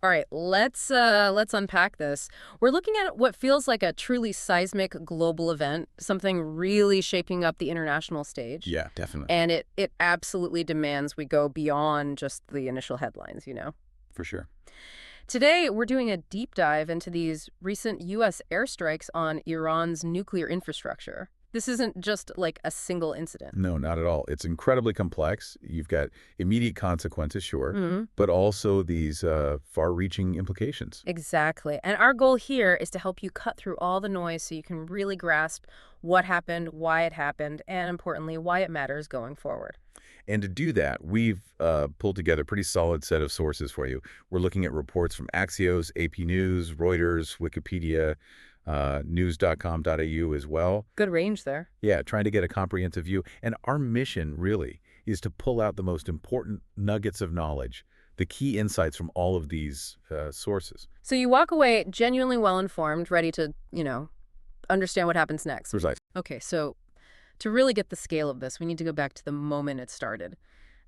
All right, let's unpack this. We're looking at what feels like a truly seismic global event, something really shaping up the international stage. Yeah, definitely. And it absolutely demands we go beyond just the initial headlines. For sure. Today, we're doing a deep dive into these recent U.S. airstrikes on Iran's nuclear infrastructure. This isn't just like a single incident. No, not at all. It's incredibly complex. You've got immediate consequences, sure, Hmm. but also these far-reaching implications. Exactly. And our goal here is to help you cut through all the noise so you can really grasp what happened, why it happened, and importantly, why it matters going forward. And to do that, we've pulled together a pretty solid set of sources for you. We're looking at reports from Axios, AP News, Reuters, Wikipedia, news.com.au as well. Good range there. Yeah, trying to get a comprehensive view. And our mission, really, is to pull out the most important nuggets of knowledge, the key insights from all of these sources. So you walk away genuinely well-informed, ready to understand what happens next. Precisely. Okay, so to really get the scale of this, we need to go back to the moment it started.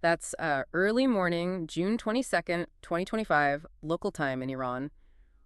That's early morning, June 22nd, 2025, local time in Iran.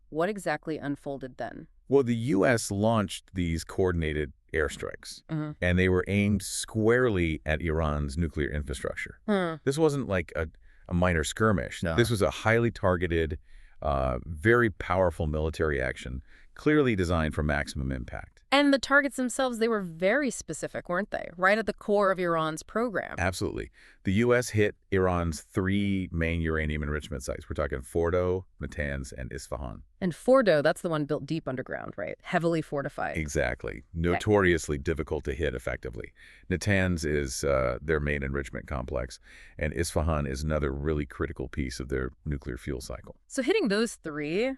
What exactly unfolded then? Well, the U.S. launched these coordinated airstrikes, and they were aimed squarely at Iran's nuclear infrastructure. This wasn't like a minor skirmish. No. This was a highly targeted, very powerful military action, clearly designed for maximum impact. And the targets themselves, they were very specific, weren't they? Right at the core of Iran's program. Absolutely. The U.S. hit Iran's three main uranium enrichment sites. We're talking Fordo, Natanz, and Isfahan. And Fordo, that's the one built deep underground, right? Heavily fortified. Exactly. Notoriously difficult to hit effectively. Natanz is their main enrichment complex, and Isfahan is another really critical piece of their nuclear fuel cycle. So hitting those three,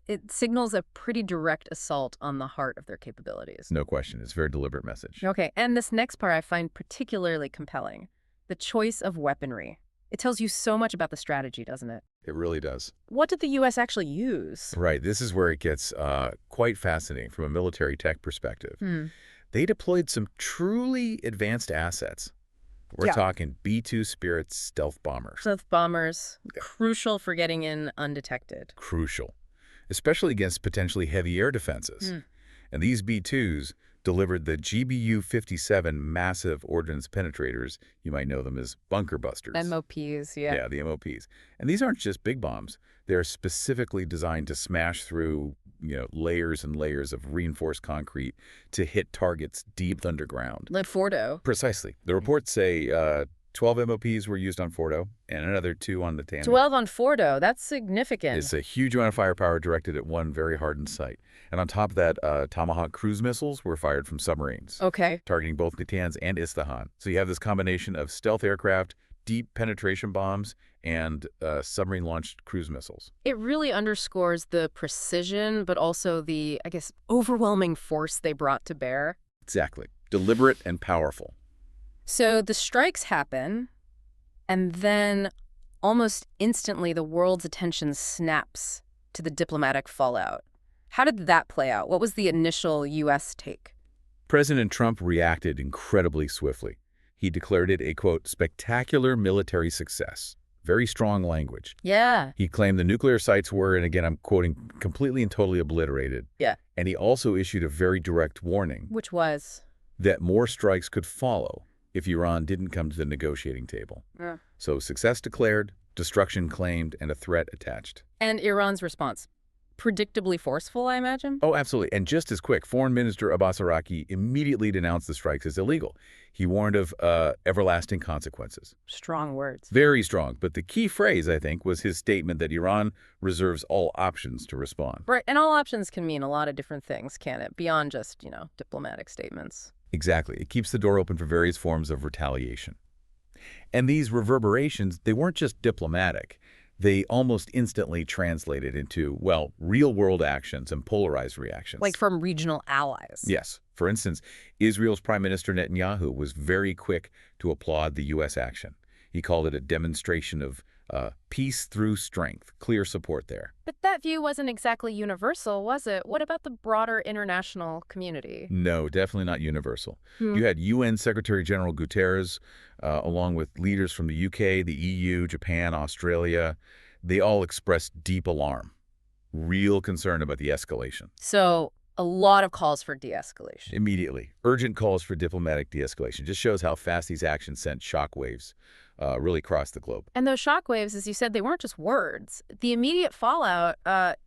it signals a pretty direct assault on the heart of their capabilities. No question. It's a very deliberate message. Okay, and this next part I find particularly compelling. The choice of weaponry. It tells you so much about the strategy, doesn't it? It really does. What did the U.S. actually use? Right. This is where it gets quite fascinating from a military tech perspective. They deployed some truly advanced assets. We're talking B-2 Spirit stealth bombers. Stealth bombers, crucial for getting in undetected. Crucial, especially against potentially heavy air defenses. And these B-2s delivered the GBU-57 massive ordnance penetrators. You might know them as bunker busters. MOPs, yeah. Yeah, the MOPs. And these aren't just big bombs. They're specifically designed to smash through, layers and layers of reinforced concrete to hit targets deep underground. Like Fordo. Precisely. The reports say 12 MOPs were used on Fordo and another 2 on the Natanz. 12 on Fordo. That's significant. It's a huge amount of firepower directed at one very hardened site. And on top of that, Tomahawk cruise missiles were fired from submarines. Okay. Targeting both Natanz and Isfahan. So you have this combination of stealth aircraft, deep penetration bombs, and submarine-launched cruise missiles. It really underscores the precision, but also the, I guess, overwhelming force they brought to bear. Exactly. Deliberate and powerful. So the strikes happen, and then almost instantly the world's attention snaps to the diplomatic fallout. How did that play out? What was the initial U.S. take? President Trump reacted incredibly swiftly. He declared it a, quote, spectacular military success. Very strong language. Yeah. He claimed the nuclear sites were, and again I'm quoting, completely and totally obliterated. Yeah. And he also issued a very direct warning. Which was? That more strikes could follow if Iran didn't come to the negotiating table. So success declared, destruction claimed, and a threat attached. And Iran's response? Predictably forceful, I imagine? Oh, absolutely. And just as quick, Foreign Minister Abbas Araki immediately denounced the strikes as illegal. He warned of everlasting consequences. Strong words. Very strong. But the key phrase, I think, was his statement that Iran reserves all options to respond. Right. And all options can mean a lot of different things, can it? Beyond just, diplomatic statements. Exactly. It keeps the door open for various forms of retaliation. And these reverberations, they weren't just diplomatic. They almost instantly translated into, well, real-world actions and polarized reactions. Like from regional allies. Yes. For instance, Israel's Prime Minister Netanyahu was very quick to applaud the U.S. action. He called it a demonstration of peace through strength. Clear support there. But that view wasn't exactly universal, was it? What about the broader international community? No, definitely not universal. You had UN Secretary General Guterres, along with leaders from the UK, the EU, Japan, Australia. They all expressed deep alarm, real concern about the escalation. So a lot of calls for de-escalation. Immediately, urgent calls for diplomatic de-escalation just shows how fast these actions sent shockwaves really across the globe. And those shockwaves, as you said, they weren't just words. The immediate fallout,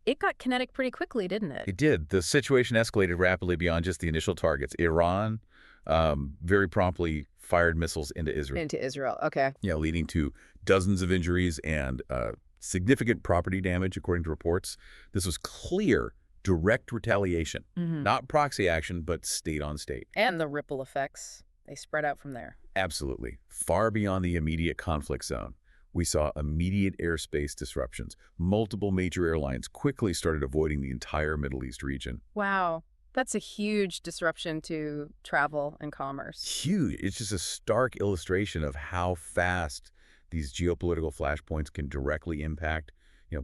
it got kinetic pretty quickly, didn't it? It did. The situation escalated rapidly beyond just the initial targets. Iran very promptly fired missiles into Israel. Into Israel, okay. Yeah, leading to dozens of injuries and significant property damage, according to reports. This was clear, direct retaliation, not proxy action, but state on state. And the ripple effects, they spread out from there. Absolutely. Far beyond the immediate conflict zone, we saw immediate airspace disruptions. Multiple major airlines quickly started avoiding the entire Middle East region. Wow. That's a huge disruption to travel and commerce. Huge. It's just a stark illustration of how fast these geopolitical flashpoints can directly impact,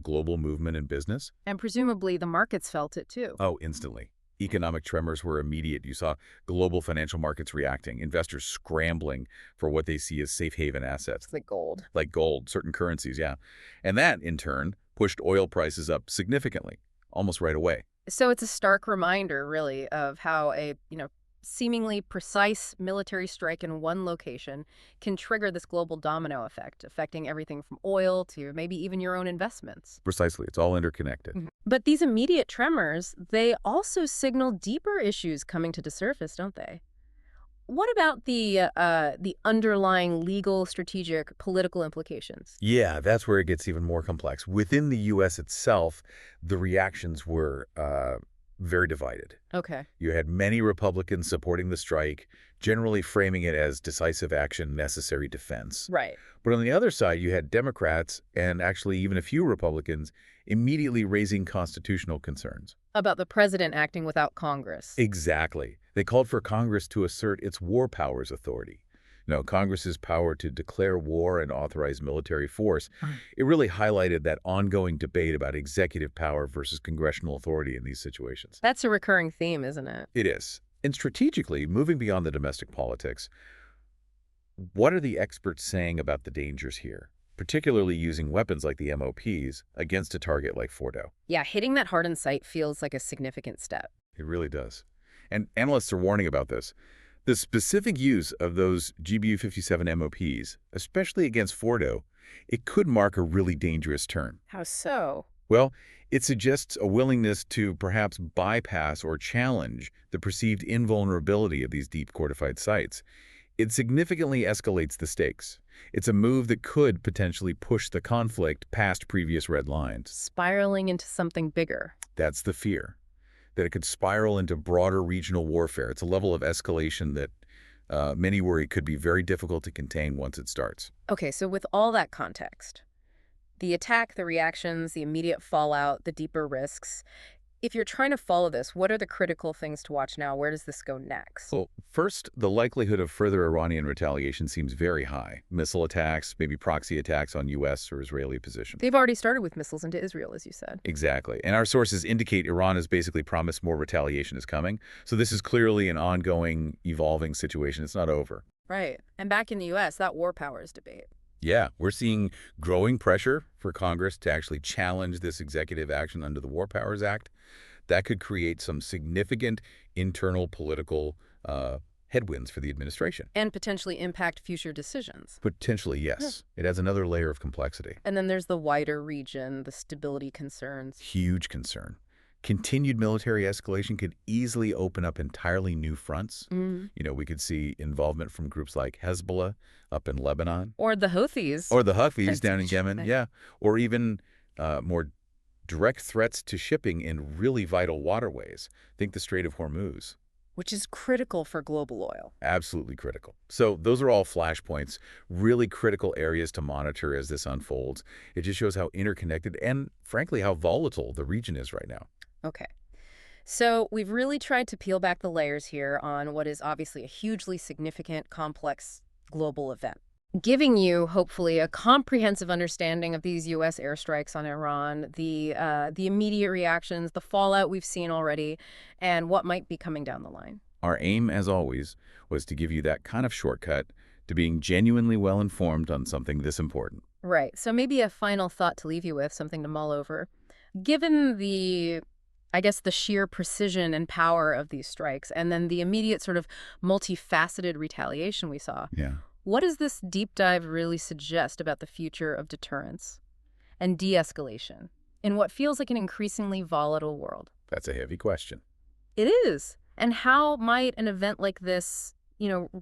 global movement and business. And presumably the markets felt it too. Oh, instantly. Economic tremors were immediate. You saw global financial markets reacting, investors scrambling for what they see as safe haven assets. Like gold. Like gold, certain currencies, yeah. And that, in turn, pushed oil prices up significantly, almost right away. So it's a stark reminder, really, of how a, seemingly precise military strike in one location can trigger this global domino effect, affecting everything from oil to maybe even your own investments. Precisely. It's all interconnected. But these immediate tremors, they also signal deeper issues coming to the surface, don't they? What about the underlying legal, strategic, political implications? Yeah, that's where it gets even more complex. Within the U.S. itself, the reactions were very divided. Okay. You had many Republicans supporting the strike, generally framing it as decisive action, necessary defense. Right. But on the other side, you had Democrats and actually even a few Republicans immediately raising constitutional concerns. About the president acting without Congress. Exactly. They called for Congress to assert its war powers authority. Congress's power to declare war and authorize military force. It really highlighted that ongoing debate about executive power versus congressional authority in these situations. That's a recurring theme, isn't it? It is. And strategically, moving beyond the domestic politics, what are the experts saying about the dangers here, particularly using weapons like the MOPs against a target like Fordo? Yeah, hitting that hardened site feels like a significant step. It really does. And analysts are warning about this. The specific use of those GBU-57 MOPs, especially against Fordo, it could mark a really dangerous turn. How so? Well, it suggests a willingness to perhaps bypass or challenge the perceived invulnerability of these deep fortified sites. It significantly escalates the stakes. It's a move that could potentially push the conflict past previous red lines. Spiraling into something bigger. That's the fear, that it could spiral into broader regional warfare. It's a level of escalation that many worry could be very difficult to contain once it starts. Okay, so with all that context, the attack, the reactions, the immediate fallout, the deeper risks, if you're trying to follow this, what are the critical things to watch now? Where does this go next? Well, first, the likelihood of further Iranian retaliation seems very high. Missile attacks, maybe proxy attacks on U.S. or Israeli positions. They've already started with missiles into Israel, as you said. Exactly. And our sources indicate Iran has basically promised more retaliation is coming. So this is clearly an ongoing, evolving situation. It's not over. Right. And back in the U.S., that war powers debate. Yeah, we're seeing growing pressure for Congress to actually challenge this executive action under the War Powers Act. That could create some significant internal political headwinds for the administration. And potentially impact future decisions. Potentially, yes. Yeah. It adds another layer of complexity. And then there's the wider region, the stability concerns. Huge concern. Continued military escalation could easily open up entirely new fronts. We could see involvement from groups like Hezbollah up in Lebanon. Or the Houthis. Or the Houthis down in Yemen, yeah. Or even more direct threats to shipping in really vital waterways. Think the Strait of Hormuz. Which is critical for global oil. Absolutely critical. So those are all flashpoints, really critical areas to monitor as this unfolds. It just shows how interconnected and, frankly, how volatile the region is right now. Okay. So we've really tried to peel back the layers here on what is obviously a hugely significant, complex global event, giving you, hopefully, a comprehensive understanding of these U.S. airstrikes on Iran, the immediate reactions, the fallout we've seen already, and what might be coming down the line. Our aim, as always, was to give you that kind of shortcut to being genuinely well-informed on something this important. Right. So maybe a final thought to leave you with, something to mull over. Given the, I guess, the sheer precision and power of these strikes, and then the immediate sort of multifaceted retaliation we saw, Yeah, what does this deep dive really suggest about the future of deterrence and de-escalation in what feels like an increasingly volatile world? that's a heavy question. It is. And how might an event like this,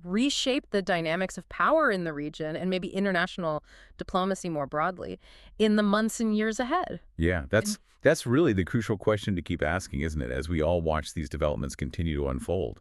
reshape the dynamics of power in the region and maybe international diplomacy more broadly in the months and years ahead? Yeah, that's really the crucial question to keep asking, isn't it, as we all watch these developments continue to unfold.